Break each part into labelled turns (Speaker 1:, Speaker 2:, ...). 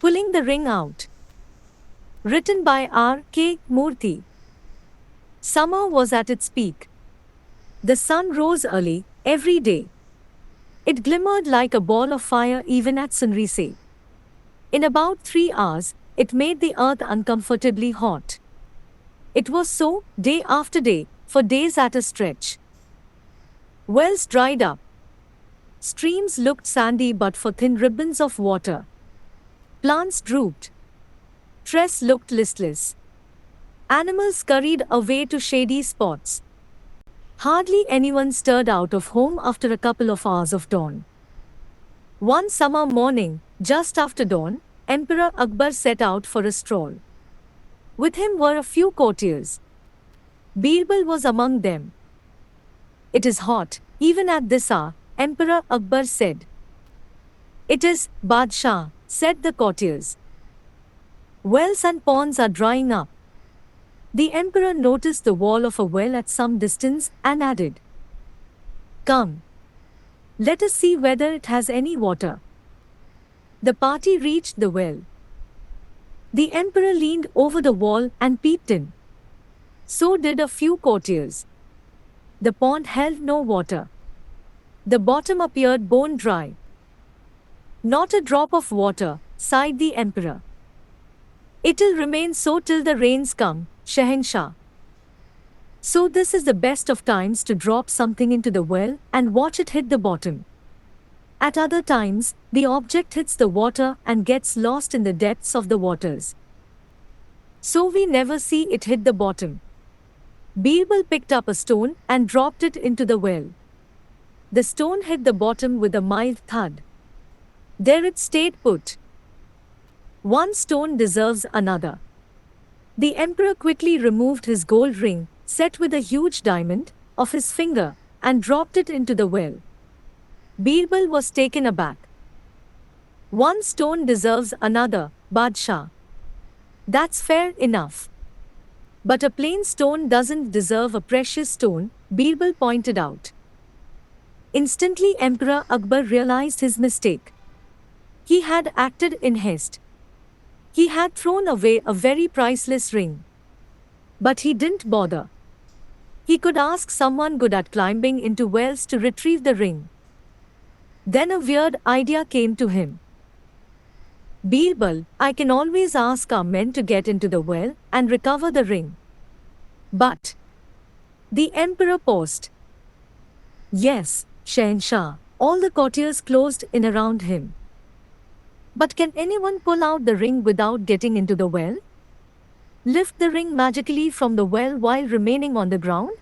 Speaker 1: Pulling the ring out. Written by R. K. Murthy. Summer was at its peak. The sun rose early, every day. It glimmered like a ball of fire even at sunrise. In about 3 hours, it made the earth uncomfortably hot. It was so, day after day, for days at a stretch. Wells dried up. Streams looked sandy but for thin ribbons of water. Plants drooped. Trees looked listless. Animals scurried away to shady spots. Hardly anyone stirred out of home after a couple of hours of dawn. One summer morning, just after dawn, Emperor Akbar set out for a stroll. With him were a few courtiers. Birball was among them. "It is hot, even at this hour," Emperor Akbar said. "It is, Badshah," said the courtiers. "Wells and ponds are drying up." The emperor noticed the wall of a well at some distance and added, "Come. Let us see whether it has any water." The party reached the well. The emperor leaned over the wall and peeped in. So did a few courtiers. The pond held no water. The bottom appeared bone dry. "Not a drop of water," sighed the emperor. "It'll remain so till the rains come, Shahenshah. So this is the best of times to drop something into the well and watch it hit the bottom. At other times, the object hits the water and gets lost in the depths of the waters. So we never see it hit the bottom." Birball picked up a stone and dropped it into the well. The stone hit the bottom with a mild thud. There it stayed put. One stone deserves another. The emperor quickly removed his gold ring, set with a huge diamond, off his finger, and dropped it into the well. Birball was taken aback. "One stone deserves another, Badshah. That's fair enough. But a plain stone doesn't deserve a precious stone," Birball pointed out. Instantly Emperor Akbar realized his mistake. He had acted in haste. He had thrown away a very priceless ring. But he didn't bother. He could ask someone good at climbing into wells to retrieve the ring. Then a weird idea came to him. "Birball, I can always ask our men to get into the well and recover the ring." "But..." The emperor paused. "Yes, Shahenshah," all the courtiers closed in around him. "But can anyone pull out the ring without getting into the well? Lift the ring magically from the well while remaining on the ground?"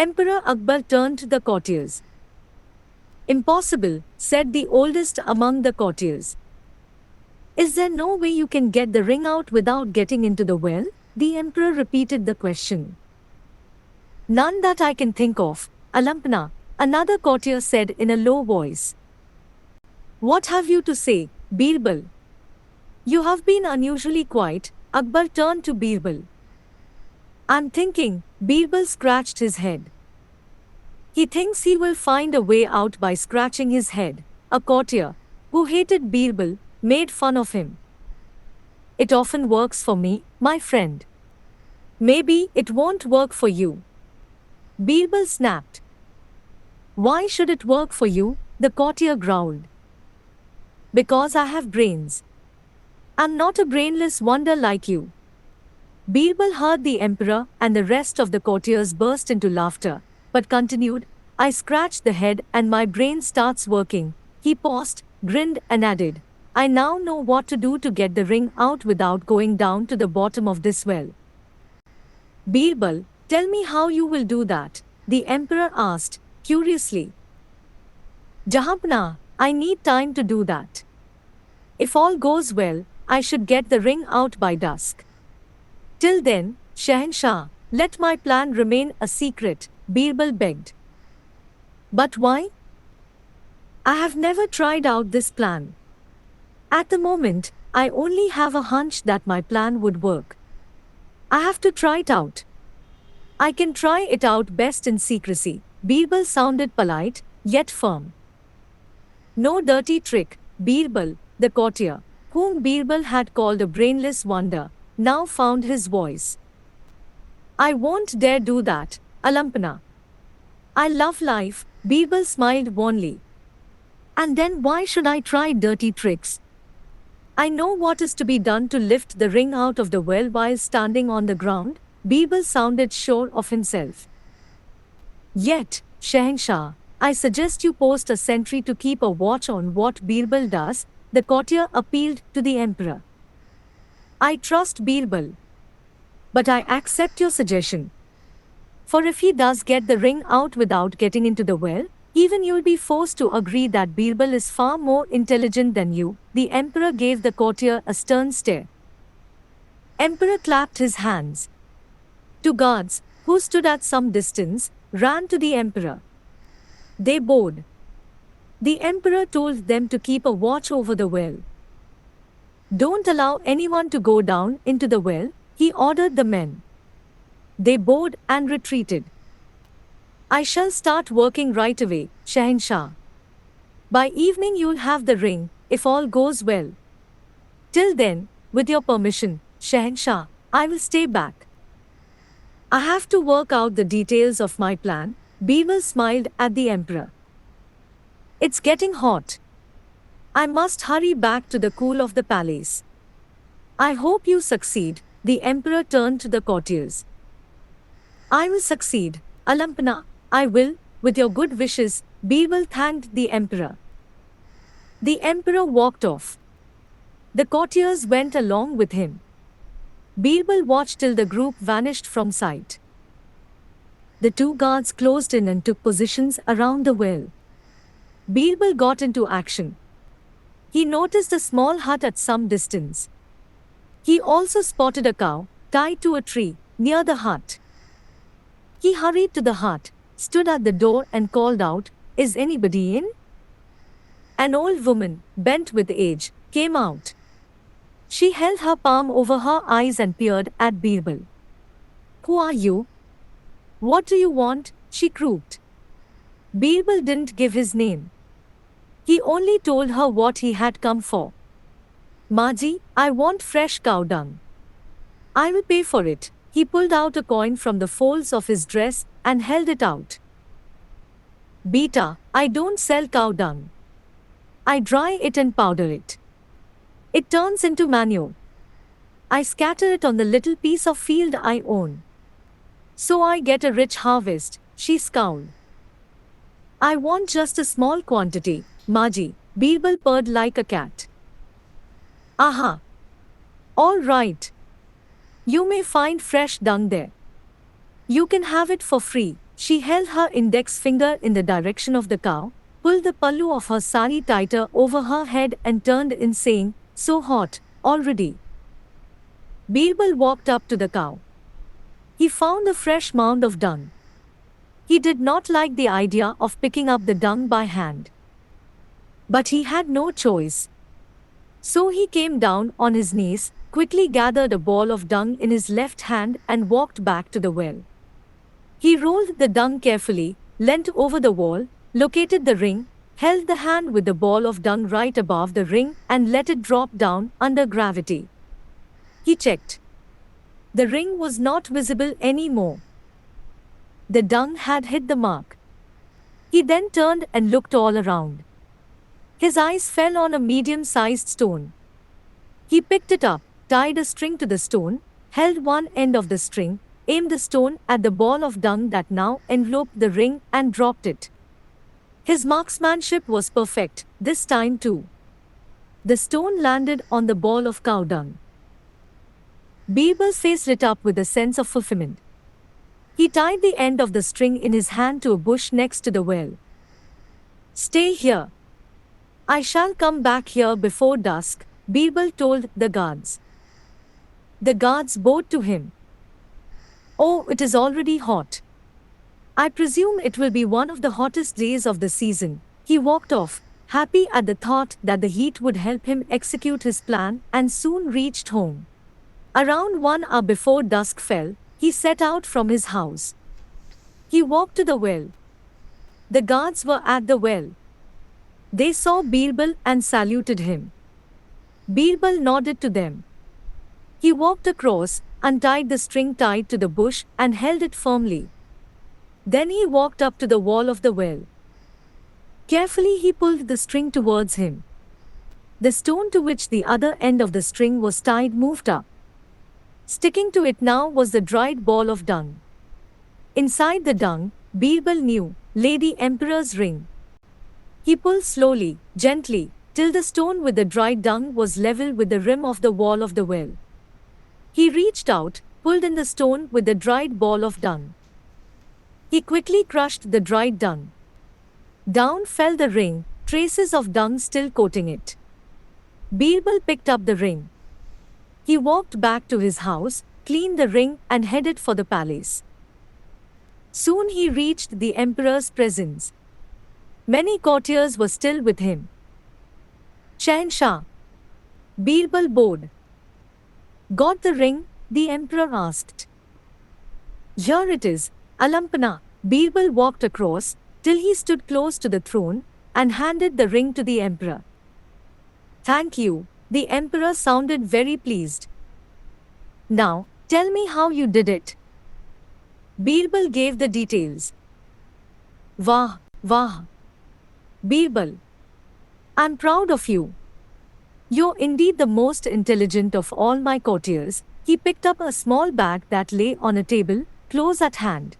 Speaker 1: Emperor Akbar turned to the courtiers. "Impossible," said the oldest among the courtiers. "Is there no way you can get the ring out without getting into the well?" The emperor repeated the question. "None that I can think of, Alampana," another courtier said in a low voice. "What have you to say, Birball? You have been unusually quiet." Akbar turned to Birball. "I'm thinking," Birball scratched his head. "He thinks he will find a way out by scratching his head," a courtier, who hated Birball, made fun of him. "It often works for me, my friend. Maybe it won't work for you." Birball snapped. "Why should it work for you?" the courtier growled. "Because I have brains. I'm not a brainless wonder like you." Birball heard the emperor and the rest of the courtiers burst into laughter, but continued, "I scratch the head and my brain starts working." He paused, grinned and added, "I now know what to do to get the ring out without going down to the bottom of this well." "Birball, tell me how you will do that," the emperor asked, curiously. "Jahanpana, I need time to do that. If all goes well, I should get the ring out by dusk. Till then, Shahenshah, let my plan remain a secret," Birball begged. "But why?" "I have never tried out this plan. At the moment, I only have a hunch that my plan would work. I have to try it out. I can try it out best in secrecy." Birball sounded polite, yet firm. "No dirty trick, Birball," the courtier, whom Birbal had called a brainless wonder, now found his voice. I won't dare do that, Alampana. I love life, Birbal smiled wanly. And then why should I try dirty tricks? I know what is to be done to lift the ring out of the well while standing on the ground. Birbal sounded sure of himself. Yet, Shahenshah, I suggest you post a sentry to keep a watch on what Birbal does, the courtier appealed to the emperor. I trust Birbal. But I accept your suggestion. For if he does get the ring out without getting into the well, even you'll be forced to agree that Birbal is far more intelligent than you. The emperor gave the courtier a stern stare. Emperor clapped his hands. Two guards, who stood at some distance, ran to the emperor. They bowed. The emperor told them to keep a watch over the well. Don't allow anyone to go down into the well, he ordered the men. They bowed and retreated. I shall start working right away, Shahenshah. By evening you'll have the ring, if all goes well. Till then, with your permission, Shahenshah, I will stay back. I have to work out the details of my plan. Birbal smiled at the emperor. It's getting hot. I must hurry back to the cool of the palace. I hope you succeed, the emperor turned to the courtiers. I will succeed, Alampana, I will, with your good wishes, Birbal thanked the emperor. The emperor walked off. The courtiers went along with him. Birbal watched till the group vanished from sight. The two guards closed in and took positions around the well. Birbal got into action. He noticed a small hut at some distance. He also spotted a cow, tied to a tree, near the hut. He hurried to the hut, stood at the door and called out, Is anybody in? An old woman, bent with age, came out. She held her palm over her eyes and peered at Birbal. Who are you? What do you want? She croaked. Birbal didn't give his name. He only told her what he had come for. Maji, I want fresh cow dung. I will pay for it. He pulled out a coin from the folds of his dress and held it out. Beta, I don't sell cow dung. I dry it and powder it. It turns into manure. I scatter it on the little piece of field I own. So I get a rich harvest, she scowled. I want just a small quantity, Maji, Birbal purred like a cat. Aha! All right. You may find fresh dung there. You can have it for free. She held her index finger in the direction of the cow, pulled the pallu of her sari tighter over her head and turned in saying, So hot, already. Birbal walked up to the cow. He found a fresh mound of dung. He did not like the idea of picking up the dung by hand. But he had no choice. So he came down on his knees, quickly gathered a ball of dung in his left hand and walked back to the well. He rolled the dung carefully, leant over the wall, located the ring, held the hand with the ball of dung right above the ring and let it drop down under gravity. He checked. The ring was not visible anymore. The dung had hit the mark. He then turned and looked all around. His eyes fell on a medium-sized stone. He picked it up, tied a string to the stone, held one end of the string, aimed the stone at the ball of dung that now enveloped the ring and dropped it. His marksmanship was perfect, this time too. The stone landed on the ball of cow dung. Birbal's face lit up with a sense of fulfillment. He tied the end of the string in his hand to a bush next to the well. Stay here. I shall come back here before dusk, Birbal told the guards. The guards bowed to him. Oh, it is already hot. I presume it will be one of the hottest days of the season. He walked off, happy at the thought that the heat would help him execute his plan, and soon reached home. Around 1 hour before dusk fell, he set out from his house. He walked to the well. The guards were at the well. They saw Birbal and saluted him. Birbal nodded to them. He walked across, untied the string tied to the bush, and held it firmly. Then he walked up to the wall of the well. Carefully he pulled the string towards him. The stone to which the other end of the string was tied moved up. Sticking to it now was the dried ball of dung. Inside the dung, Birbal knew, lay the emperor's ring. He pulled slowly, gently, till the stone with the dried dung was level with the rim of the wall of the well. He reached out, pulled in the stone with the dried ball of dung. He quickly crushed the dried dung. Down fell the ring, traces of dung still coating it. Birbal picked up the ring. He walked back to his house, cleaned the ring, and headed for the palace. Soon he reached the emperor's presence. Many courtiers were still with him. Shahenshah, Birbal bowed. Got the ring? The emperor asked. Here it is, Alampana. Birbal walked across, till he stood close to the throne, and handed the ring to the emperor. Thank you, the emperor sounded very pleased. Now, tell me how you did it. Birbal gave the details. Wah, wah. Birbal, I'm proud of you. You're indeed the most intelligent of all my courtiers. He picked up a small bag that lay on a table, close at hand.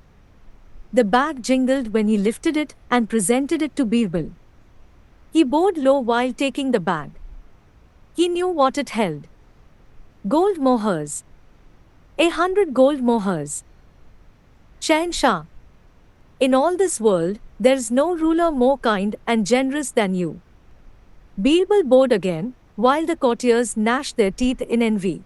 Speaker 1: The bag jingled when he lifted it and presented it to Birbal. He bowed low while taking the bag. He knew what it held. Gold mohurs. 100 gold mohurs. Shahenshah, in all this world, there's no ruler more kind and generous than you. Birbal bowed again, while the courtiers gnashed their teeth in envy.